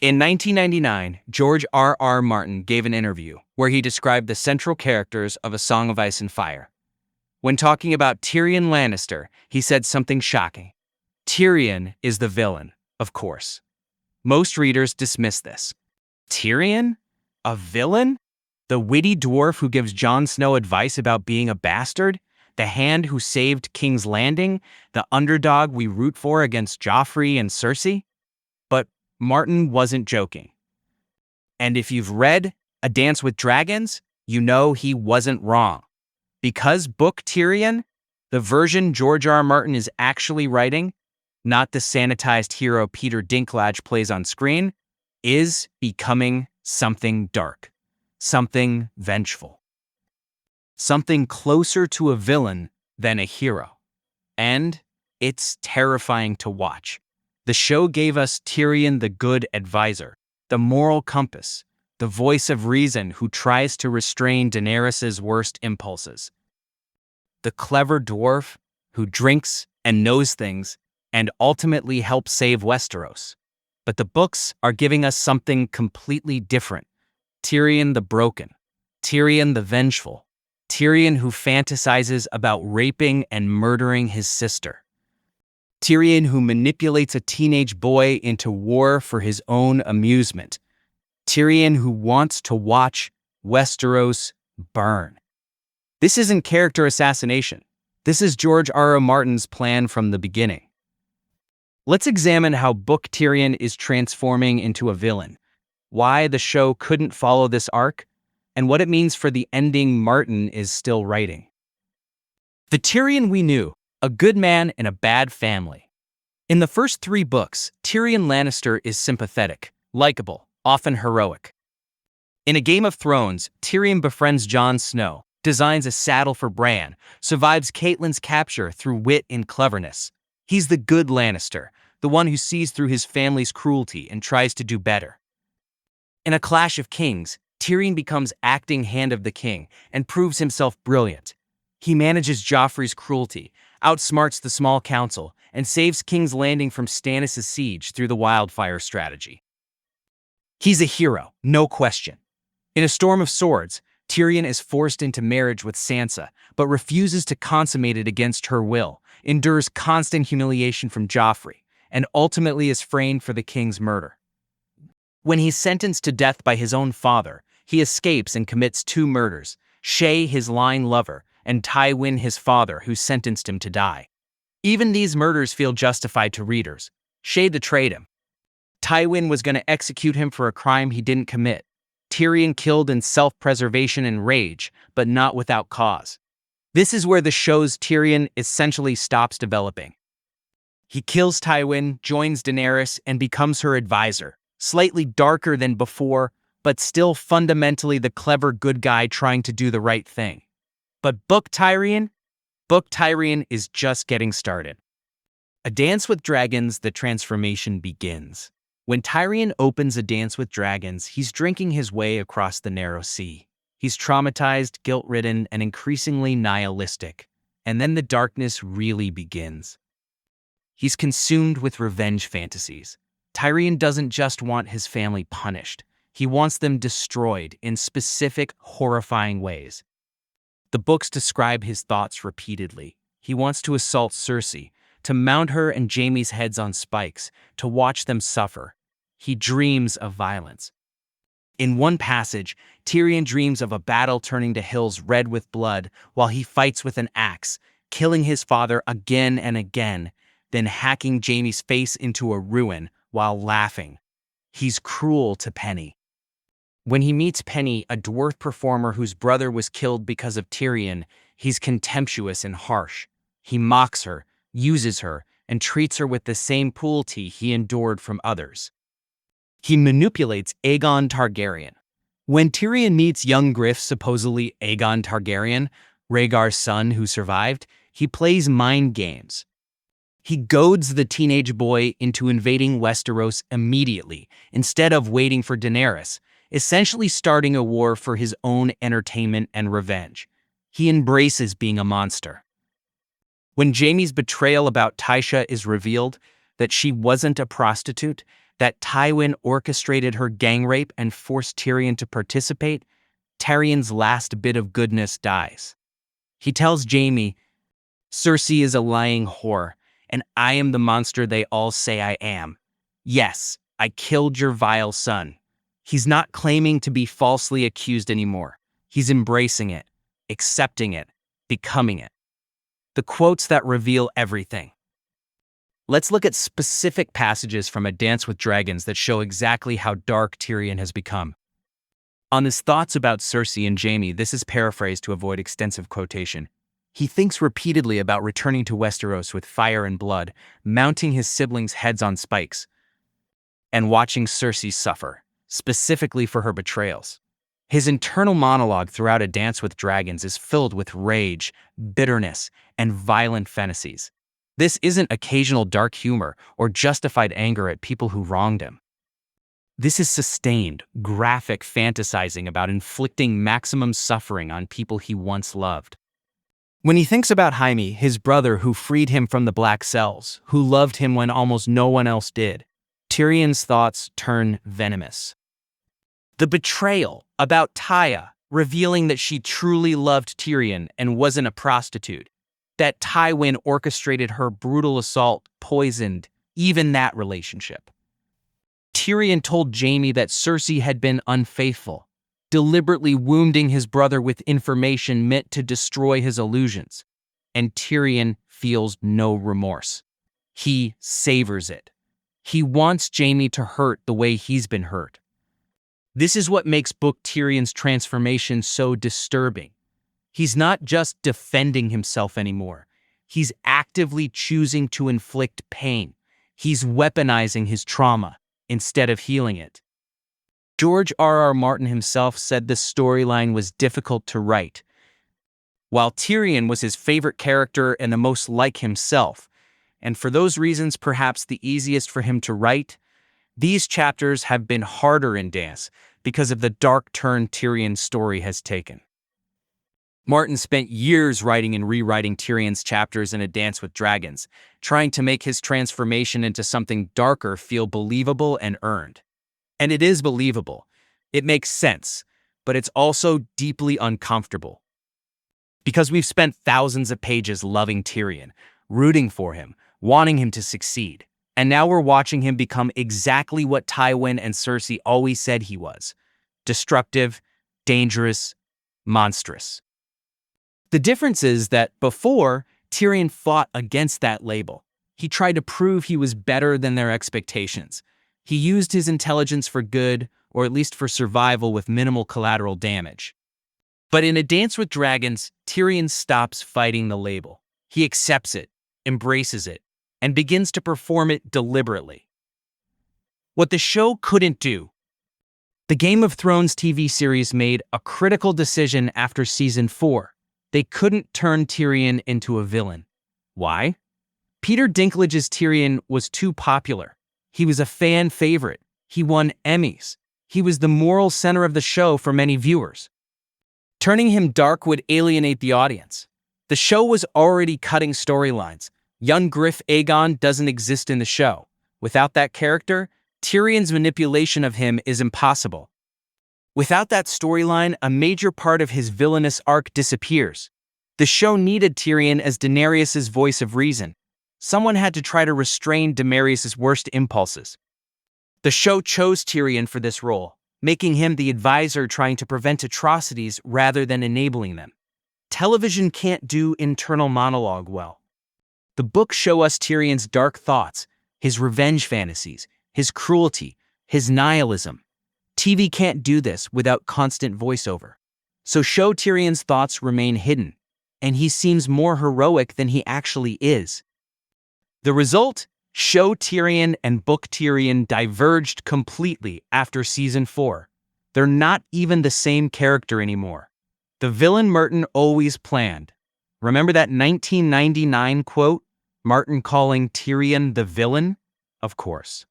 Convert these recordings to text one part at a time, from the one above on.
In 1999, George R. Martin gave an interview where he described the central characters of A Song of Ice and Fire. When talking about Tyrion Lannister, he said something shocking. Tyrion is the villain, of course. Most readers dismiss this. Tyrion? A villain? The witty dwarf who gives Jon Snow advice about being a bastard? The hand who saved King's Landing? The underdog we root for against Joffrey and Cersei? But Martin wasn't joking. And if you've read A Dance with Dragons, you know he wasn't wrong. Because Book Tyrion, the version George R. Martin is actually writing, not the sanitized hero Peter Dinklage plays on screen, is becoming something dark, something vengeful, something closer to a villain than a hero. And it's terrifying to watch. The show gave us Tyrion the good advisor, the moral compass, the voice of reason who tries to restrain Daenerys' worst impulses. The clever dwarf who drinks and knows things and ultimately helps save Westeros. But the books are giving us something completely different. Tyrion the broken, Tyrion the vengeful, Tyrion who fantasizes about raping and murdering his sister. Tyrion who manipulates a teenage boy into war for his own amusement. Tyrion who wants to watch Westeros burn. This isn't character assassination. This is George R. Martin's plan from the beginning. Let's examine how Book Tyrion is transforming into a villain, why the show couldn't follow this arc, and what it means for the ending Martin is still writing. The Tyrion we knew, a good man in a bad family. In the first 3 books, Tyrion Lannister is sympathetic, likable, often heroic. In A Game of Thrones, Tyrion befriends Jon Snow, designs a saddle for Bran, survives Catelyn's capture through wit and cleverness. He's the good Lannister, the one who sees through his family's cruelty and tries to do better. In A Clash of Kings, Tyrion becomes acting hand of the king and proves himself brilliant. He manages Joffrey's cruelty, outsmarts the small council, and saves King's Landing from Stannis' siege through the wildfire strategy. He's a hero, no question. In A Storm of Swords, Tyrion is forced into marriage with Sansa, but refuses to consummate it against her will, endures constant humiliation from Joffrey, and ultimately is framed for the king's murder. When he's sentenced to death by his own father, he escapes and commits 2 murders, Shae, his lying lover, and Tywin, his father, who sentenced him to die. Even these murders feel justified to readers. Shae betrayed him. Tywin was going to execute him for a crime he didn't commit. Tyrion killed in self-preservation and rage, but not without cause. This is where the show's Tyrion essentially stops developing. He kills Tywin, joins Daenerys, and becomes her advisor, slightly darker than before, but still fundamentally the clever good guy trying to do the right thing. But Book Tyrion is just getting started. A Dance with Dragons, the transformation begins. When Tyrion opens A Dance with Dragons, he's drinking his way across the narrow sea. He's traumatized, guilt-ridden, and increasingly nihilistic. And then the darkness really begins. He's consumed with revenge fantasies. Tyrion doesn't just want his family punished. He wants them destroyed in specific, horrifying ways. The books describe his thoughts repeatedly. He wants to assault Cersei, to mount her and Jaime's heads on spikes, to watch them suffer. He dreams of violence. In one passage, Tyrion dreams of a battle turning to hills red with blood while he fights with an axe, killing his father again and again, then hacking Jaime's face into a ruin while laughing. He's cruel to Penny. When he meets Penny, a dwarf performer whose brother was killed because of Tyrion, he's contemptuous and harsh. He mocks her, uses her, and treats her with the same cruelty he endured from others. He manipulates Aegon Targaryen. When Tyrion meets young Griff, supposedly Aegon Targaryen, Rhaegar's son who survived, he plays mind games. He goads the teenage boy into invading Westeros immediately, instead of waiting for Daenerys, essentially starting a war for his own entertainment and revenge. He embraces being a monster. When Jaime's betrayal about Tysha is revealed, that she wasn't a prostitute, that Tywin orchestrated her gang rape and forced Tyrion to participate, Tyrion's last bit of goodness dies. He tells Jaime, "Cersei is a lying whore, and I am the monster they all say I am. Yes, I killed your vile son." He's not claiming to be falsely accused anymore. He's embracing it, accepting it, becoming it. The quotes that reveal everything. Let's look at specific passages from A Dance with Dragons that show exactly how dark Tyrion has become. On his thoughts about Cersei and Jaime, this is paraphrased to avoid extensive quotation. He thinks repeatedly about returning to Westeros with fire and blood, mounting his siblings' heads on spikes, and watching Cersei suffer, specifically for her betrayals. His internal monologue throughout A Dance with Dragons is filled with rage, bitterness, and violent fantasies. This isn't occasional dark humor or justified anger at people who wronged him. This is sustained, graphic fantasizing about inflicting maximum suffering on people he once loved. When he thinks about Jaime, his brother who freed him from the Black Cells, who loved him when almost no one else did, Tyrion's thoughts turn venomous. The betrayal about Taya, revealing that she truly loved Tyrion and wasn't a prostitute, that Tywin orchestrated her brutal assault, poisoned even that relationship. Tyrion told Jaime that Cersei had been unfaithful, deliberately wounding his brother with information meant to destroy his illusions, and Tyrion feels no remorse. He savors it. He wants Jaime to hurt the way he's been hurt. This is what makes Book Tyrion's transformation so disturbing. He's not just defending himself anymore. He's actively choosing to inflict pain. He's weaponizing his trauma instead of healing it. George R.R. Martin himself said the storyline was difficult to write. While Tyrion was his favorite character and the most like himself, and for those reasons perhaps the easiest for him to write, these chapters have been harder in Dance because of the dark turn Tyrion's story has taken. Martin spent years writing and rewriting Tyrion's chapters in A Dance with Dragons, trying to make his transformation into something darker feel believable and earned. And it is believable. It makes sense, but it's also deeply uncomfortable. Because we've spent thousands of pages loving Tyrion, rooting for him, wanting him to succeed, and now we're watching him become exactly what Tywin and Cersei always said he was: destructive, dangerous, monstrous. The difference is that before, Tyrion fought against that label. He tried to prove he was better than their expectations. He used his intelligence for good, or at least for survival with minimal collateral damage. But in A Dance with Dragons, Tyrion stops fighting the label. He accepts it, embraces it, and begins to perform it deliberately. What the show couldn't do. The Game of Thrones TV series made a critical decision after Season 4. They couldn't turn Tyrion into a villain. Why? Peter Dinklage's Tyrion was too popular. He was a fan favorite. He won Emmys. He was the moral center of the show for many viewers. Turning him dark would alienate the audience. The show was already cutting storylines. Young Griff Aegon doesn't exist in the show. Without that character, Tyrion's manipulation of him is impossible. Without that storyline, a major part of his villainous arc disappears. The show needed Tyrion as Daenerys' voice of reason. Someone had to try to restrain Daenerys' worst impulses. The show chose Tyrion for this role, making him the advisor trying to prevent atrocities rather than enabling them. Television can't do internal monologue well. The books show us Tyrion's dark thoughts, his revenge fantasies, his cruelty, his nihilism. TV can't do this without constant voiceover. So show Tyrion's thoughts remain hidden, and he seems more heroic than he actually is. The result? Show Tyrion and Book Tyrion diverged completely after Season 4. They're not even the same character anymore. The villain Martin always planned. Remember that 1999 quote? Martin calling Tyrion the villain? Of course.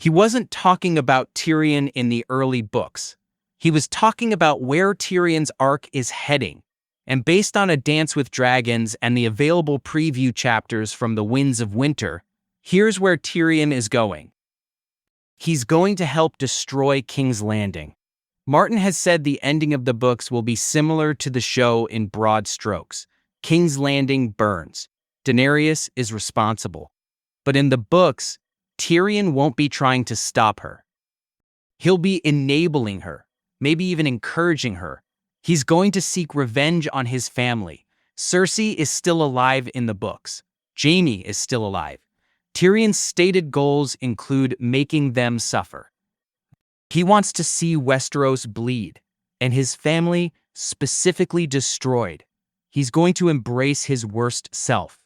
He wasn't talking about Tyrion in the early books. He was talking about where Tyrion's arc is heading. And based on A Dance with Dragons and the available preview chapters from The Winds of Winter, here's where Tyrion is going. He's going to help destroy King's Landing. Martin has said the ending of the books will be similar to the show in broad strokes. King's Landing burns. Daenerys is responsible. But in the books, Tyrion won't be trying to stop her. He'll be enabling her, maybe even encouraging her. He's going to seek revenge on his family. Cersei is still alive in the books. Jaime is still alive. Tyrion's stated goals include making them suffer. He wants to see Westeros bleed, and his family specifically destroyed. He's going to embrace his worst self.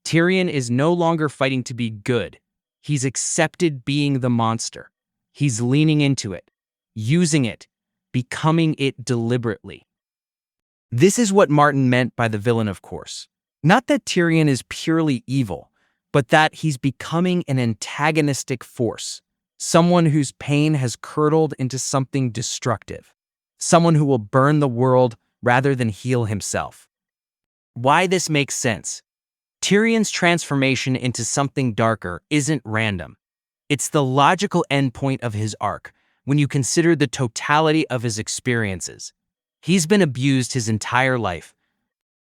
Tyrion is no longer fighting to be good. He's accepted being the monster. He's leaning into it, using it, becoming it deliberately. This is what Martin meant by the villain, of course. Not that Tyrion is purely evil, but that he's becoming an antagonistic force, someone whose pain has curdled into something destructive, someone who will burn the world rather than heal himself. Why this makes sense? Tyrion's transformation into something darker isn't random. It's the logical endpoint of his arc when you consider the totality of his experiences. He's been abused his entire life.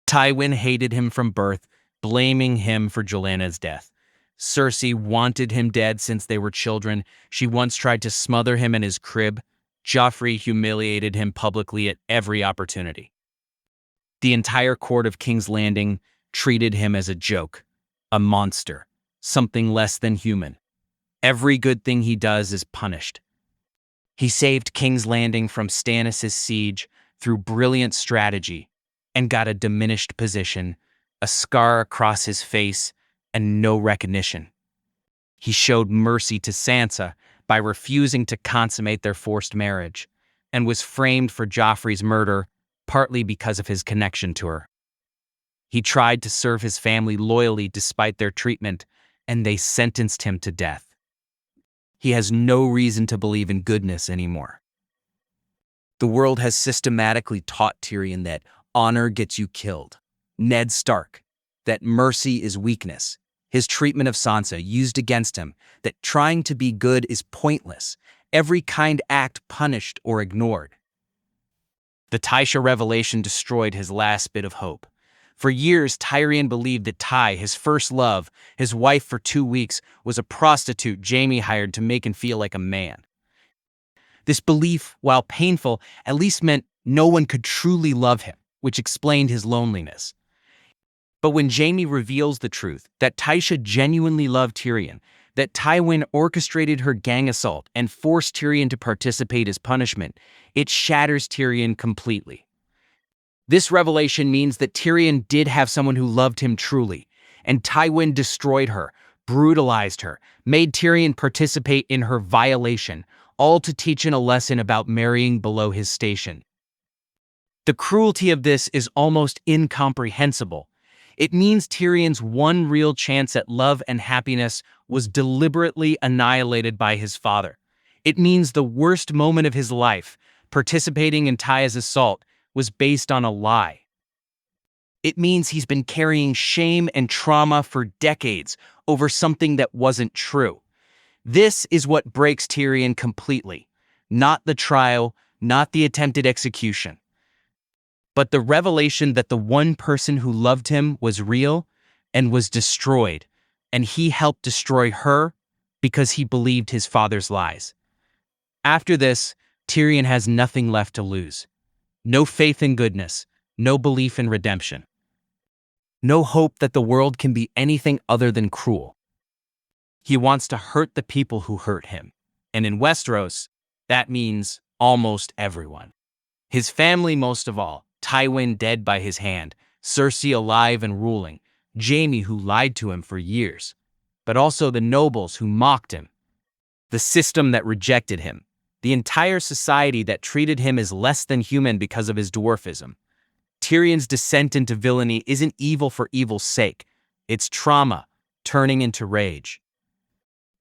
Tywin hated him from birth, blaming him for Joanna's death. Cersei wanted him dead since they were children. She once tried to smother him in his crib. Joffrey humiliated him publicly at every opportunity. The entire court of King's Landing treated him as a joke, a monster, something less than human. Every good thing he does is punished. He saved King's Landing from Stannis' siege through brilliant strategy and got a diminished position, a scar across his face, and no recognition. He showed mercy to Sansa by refusing to consummate their forced marriage and was framed for Joffrey's murder partly because of his connection to her. He tried to serve his family loyally despite their treatment, and they sentenced him to death. He has no reason to believe in goodness anymore. The world has systematically taught Tyrion that honor gets you killed. Ned Stark, that mercy is weakness. His treatment of Sansa used against him, that trying to be good is pointless, every kind act punished or ignored. The Tysha revelation destroyed his last bit of hope. For years, Tyrion believed that Ty, his first love, his wife for 2 weeks, was a prostitute Jaime hired to make him feel like a man. This belief, while painful, at least meant no one could truly love him, which explained his loneliness. But when Jaime reveals the truth, that Tysha genuinely loved Tyrion, that Tywin orchestrated her gang assault and forced Tyrion to participate as punishment, it shatters Tyrion completely. This revelation means that Tyrion did have someone who loved him truly, and Tywin destroyed her, brutalized her, made Tyrion participate in her violation, all to teach him a lesson about marrying below his station. The cruelty of this is almost incomprehensible. It means Tyrion's one real chance at love and happiness was deliberately annihilated by his father. It means the worst moment of his life, participating in Tya's assault, was based on a lie. It means he's been carrying shame and trauma for decades over something that wasn't true. This is what breaks Tyrion completely. Not the trial, not the attempted execution, but the revelation that the one person who loved him was real and was destroyed, and he helped destroy her because he believed his father's lies. After this, Tyrion has nothing left to lose. No faith in goodness, no belief in redemption. No hope that the world can be anything other than cruel. He wants to hurt the people who hurt him. And in Westeros, that means almost everyone. His family most of all, Tywin dead by his hand, Cersei alive and ruling, Jaime who lied to him for years, but also the nobles who mocked him, the system that rejected him, the entire society that treated him as less than human because of his dwarfism. Tyrion's descent into villainy isn't evil for evil's sake. It's trauma turning into rage.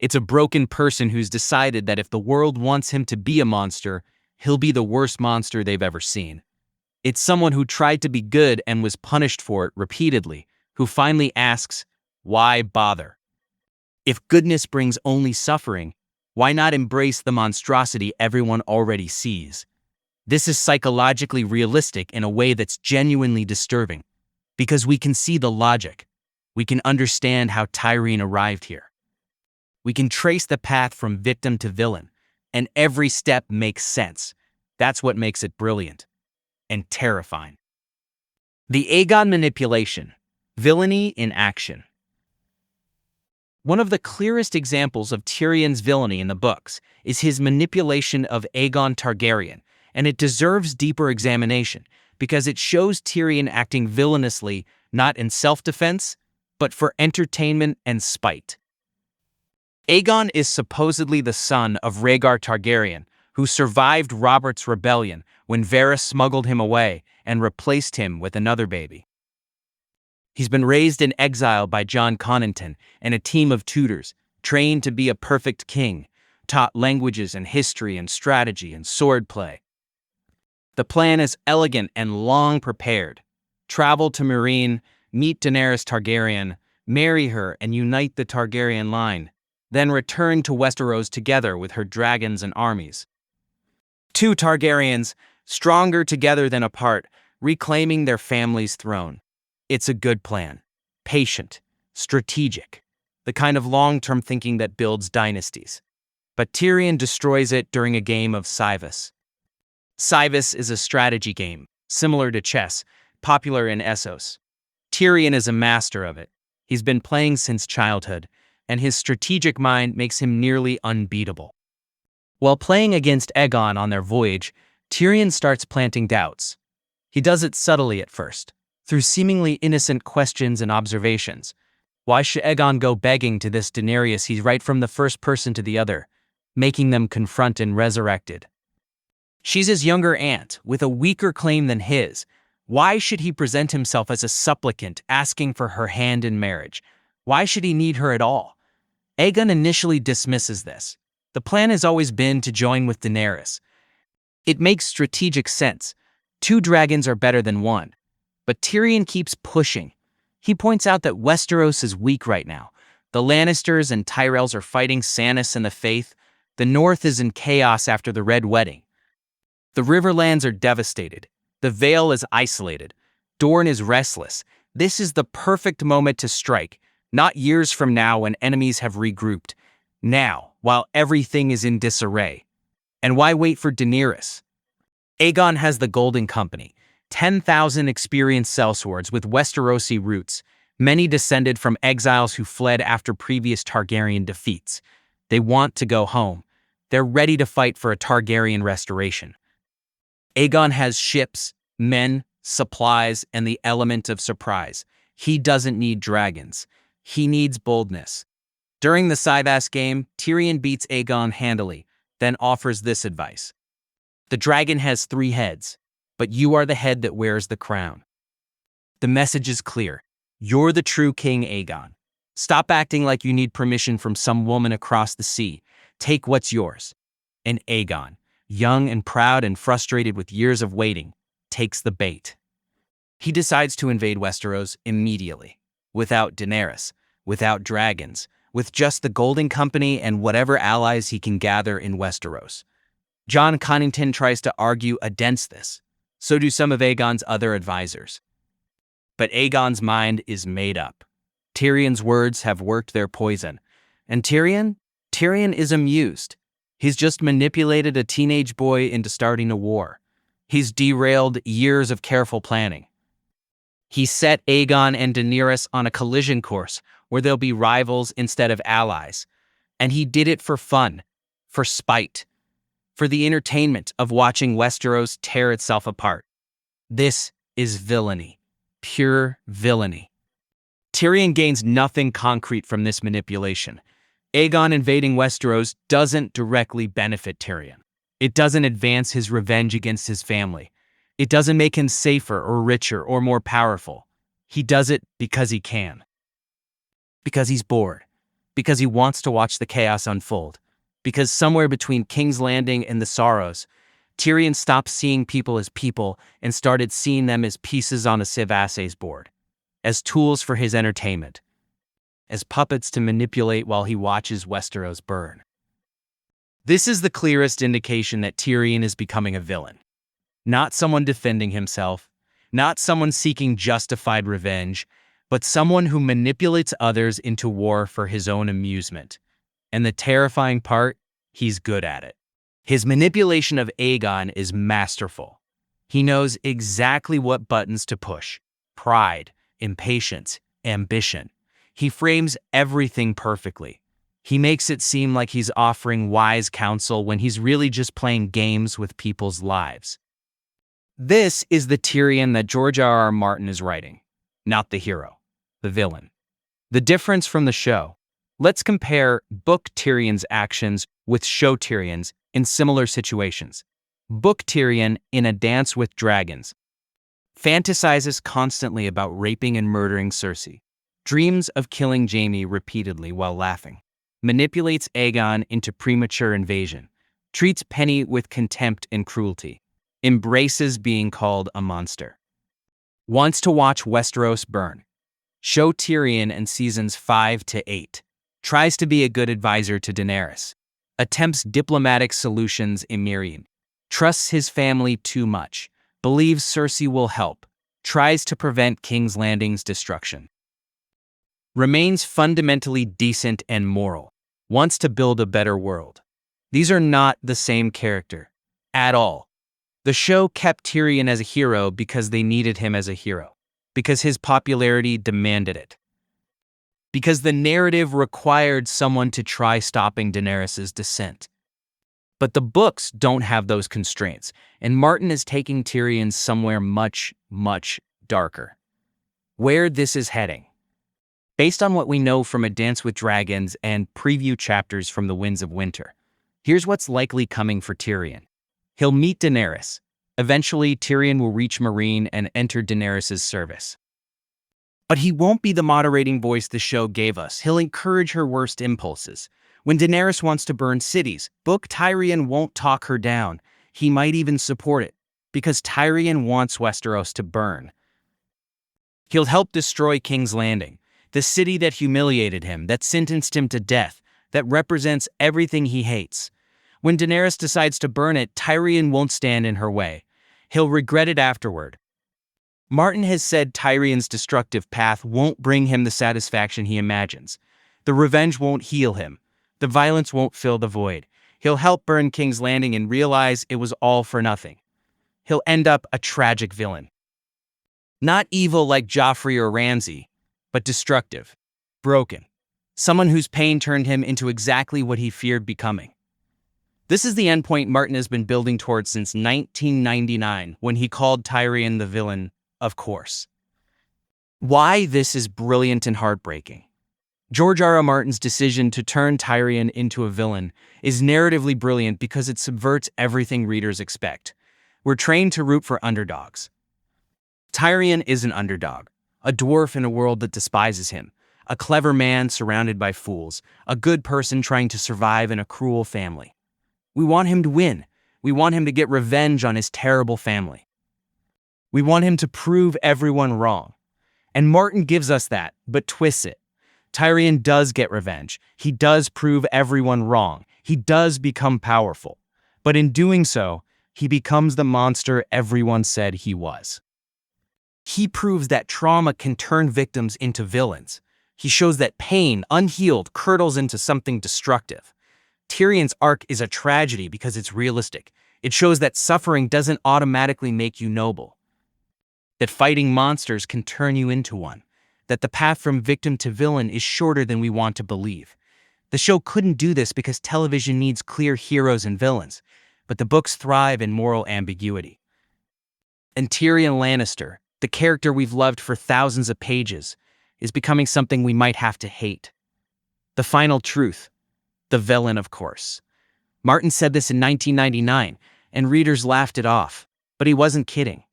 It's a broken person who's decided that if the world wants him to be a monster, he'll be the worst monster they've ever seen. It's someone who tried to be good and was punished for it repeatedly, who finally asks, why bother? If goodness brings only suffering, Why not embrace the monstrosity everyone already sees? This is psychologically realistic in a way that's genuinely disturbing, because we can see the logic. We can understand how Tyrion arrived here. We can trace the path from victim to villain, and every step makes sense. That's what makes it brilliant and terrifying. The Aegon manipulation, villainy in action. One of the clearest examples of Tyrion's villainy in the books is his manipulation of Aegon Targaryen, and it deserves deeper examination because it shows Tyrion acting villainously not in self-defense, but for entertainment and spite. Aegon is supposedly the son of Rhaegar Targaryen, who survived Robert's rebellion when Varys smuggled him away and replaced him with another baby. He's been raised in exile by Jon Connington and a team of tutors, trained to be a perfect king, taught languages and history and strategy and swordplay. The plan is elegant and long prepared. Travel to Meereen, meet Daenerys Targaryen, marry her and unite the Targaryen line, then return to Westeros together with her dragons and armies. Two Targaryens, stronger together than apart, reclaiming their family's throne. It's a good plan. Patient, strategic, the kind of long-term thinking that builds dynasties. But Tyrion destroys it during a game of Cyvus. Cyvus is a strategy game, similar to chess, popular in Essos. Tyrion is a master of it. He's been playing since childhood, and his strategic mind makes him nearly unbeatable. While playing against Aegon on their voyage, Tyrion starts planting doubts. He does it subtly at first, through seemingly innocent questions and observations. Why should Aegon go begging to this Daenerys? He's right from the first person to the other, making them confront and resurrected. She's his younger aunt, with a weaker claim than his. Why should he present himself as a supplicant asking for her hand in marriage? Why should he need her at all? Aegon initially dismisses this. The plan has always been to join with Daenerys. It makes strategic sense. Two dragons are better than one. But Tyrion keeps pushing. He points out that Westeros is weak right now. The Lannisters and Tyrells are fighting Stannis and the Faith. The North is in chaos after the Red Wedding. The Riverlands are devastated. The Vale is isolated. Dorne is restless. This is the perfect moment to strike, not years from now when enemies have regrouped. Now, while everything is in disarray. And why wait for Daenerys? Aegon has the Golden Company, 10,000 experienced sellswords with Westerosi roots, many descended from exiles who fled after previous Targaryen defeats. They want to go home. They're ready to fight for a Targaryen restoration. Aegon has ships, men, supplies, and the element of surprise. He doesn't need dragons. He needs boldness. During the Cyvas game, Tyrion beats Aegon handily, then offers this advice. The dragon has 3 heads, but you are the head that wears the crown. The message is clear. You're the true king, Aegon. Stop acting like you need permission from some woman across the sea. Take what's yours. And Aegon, young and proud and frustrated with years of waiting, takes the bait. He decides to invade Westeros immediately, without Daenerys, without dragons, with just the Golden Company and whatever allies he can gather in Westeros. Jon Connington tries to argue against this. So do some of Aegon's other advisors. But Aegon's mind is made up. Tyrion's words have worked their poison. And Tyrion is amused. He's just manipulated a teenage boy into starting a war. He's derailed years of careful planning. He set Aegon and Daenerys on a collision course where they'll be rivals instead of allies. And he did it for fun, for spite, for the entertainment of watching Westeros tear itself apart. This is villainy, pure villainy. Tyrion gains nothing concrete from this manipulation. Aegon invading Westeros doesn't directly benefit Tyrion. It doesn't advance his revenge against his family. It doesn't make him safer or richer or more powerful. He does it because he can. Because he's bored. Because he wants to watch the chaos unfold. Because somewhere between King's Landing and the Sorrows, Tyrion stopped seeing people as people and started seeing them as pieces on a Civ board, as tools for his entertainment, as puppets to manipulate while he watches Westeros burn. This is the clearest indication that Tyrion is becoming a villain. Not someone defending himself, not someone seeking justified revenge, but someone who manipulates others into war for his own amusement. And the terrifying part, he's good at it. His manipulation of Aegon is masterful. He knows exactly what buttons to push: pride, impatience, ambition. He frames everything perfectly. He makes it seem like he's offering wise counsel when he's really just playing games with people's lives. This is the Tyrion that George R.R. Martin is writing, not the hero, the villain. The difference from the show. Let's compare book Tyrion's actions with show Tyrion's in similar situations. Book Tyrion, in A Dance with Dragons, fantasizes constantly about raping and murdering Cersei, dreams of killing Jaime repeatedly while laughing, manipulates Aegon into premature invasion, treats Penny with contempt and cruelty, embraces being called a monster, wants to watch Westeros burn. Show Tyrion in seasons 5 to 8. Tries to be a good advisor to Daenerys, attempts diplomatic solutions in Meereen, trusts his family too much, believes Cersei will help, tries to prevent King's Landing's destruction, remains fundamentally decent and moral, wants to build a better world. These are not the same character at all. The show kept Tyrion as a hero because they needed him as a hero, because his popularity demanded it, because the narrative required someone to try stopping Daenerys' descent. But the books don't have those constraints, and Martin is taking Tyrion somewhere much, much darker. Where this is heading. Based on what we know from A Dance with Dragons and preview chapters from The Winds of Winter, here's what's likely coming for Tyrion. He'll meet Daenerys. Eventually, Tyrion will reach Meereen and enter Daenerys' service. But he won't be the moderating voice the show gave us. He'll encourage her worst impulses. When Daenerys wants to burn cities, book Tyrion won't talk her down. He might even support it, because Tyrion wants Westeros to burn. He'll help destroy King's Landing, the city that humiliated him, that sentenced him to death, that represents everything he hates. When Daenerys decides to burn it, Tyrion won't stand in her way. He'll regret it afterward. Martin has said Tyrion's destructive path won't bring him the satisfaction he imagines. The revenge won't heal him. The violence won't fill the void. He'll help burn King's Landing and realize it was all for nothing. He'll end up a tragic villain. Not evil like Joffrey or Ramsay, but destructive, broken. Someone whose pain turned him into exactly what he feared becoming. This is the endpoint Martin has been building towards since 1999, when he called Tyrion the villain, of course. Why this is brilliant and heartbreaking. George R.R. Martin's decision to turn Tyrion into a villain is narratively brilliant because it subverts everything readers expect. We're trained to root for underdogs. Tyrion is an underdog, a dwarf in a world that despises him, a clever man surrounded by fools, a good person trying to survive in a cruel family. We want him to win. We want him to get revenge on his terrible family. We want him to prove everyone wrong. And Martin gives us that, but twists it. Tyrion does get revenge. He does prove everyone wrong. He does become powerful. But in doing so, he becomes the monster everyone said he was. He proves that trauma can turn victims into villains. He shows that pain, unhealed, curdles into something destructive. Tyrion's arc is a tragedy because it's realistic. It shows that suffering doesn't automatically make you noble, that fighting monsters can turn you into one, that the path from victim to villain is shorter than we want to believe. The show couldn't do this because television needs clear heroes and villains, but the books thrive in moral ambiguity. And Tyrion Lannister, the character we've loved for thousands of pages, is becoming something we might have to hate. The final truth. The villain, of course. Martin said this in 1999, and readers laughed it off, but he wasn't kidding.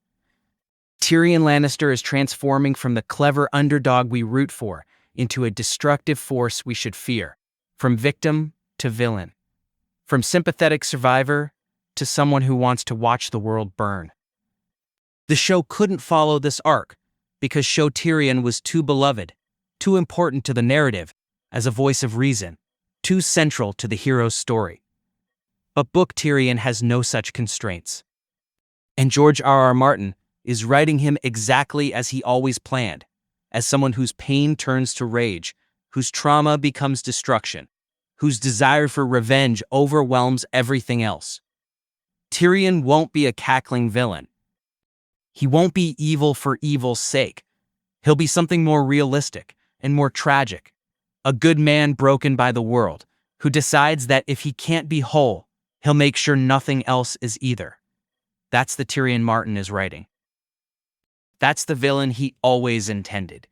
Tyrion Lannister is transforming from the clever underdog we root for into a destructive force we should fear, from victim to villain, from sympathetic survivor to someone who wants to watch the world burn. The show couldn't follow this arc because show Tyrion was too beloved, too important to the narrative as a voice of reason, too central to the hero's story. But book Tyrion has no such constraints. And George R. R. Martin is writing him exactly as he always planned, as someone whose pain turns to rage, whose trauma becomes destruction, whose desire for revenge overwhelms everything else. Tyrion won't be a cackling villain. He won't be evil for evil's sake. He'll be something more realistic and more tragic. A good man broken by the world, who decides that if he can't be whole, he'll make sure nothing else is either. That's the Tyrion Martin is writing. That's the villain he always intended.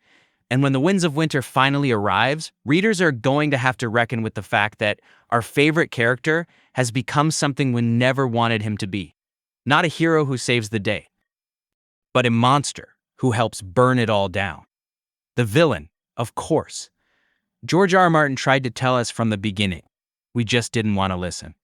And when the Winds of Winter finally arrives, readers are going to have to reckon with the fact that our favorite character has become something we never wanted him to be. Not a hero who saves the day, but a monster who helps burn it all down. The villain, of course. George R. R. Martin tried to tell us from the beginning. We just didn't want to listen.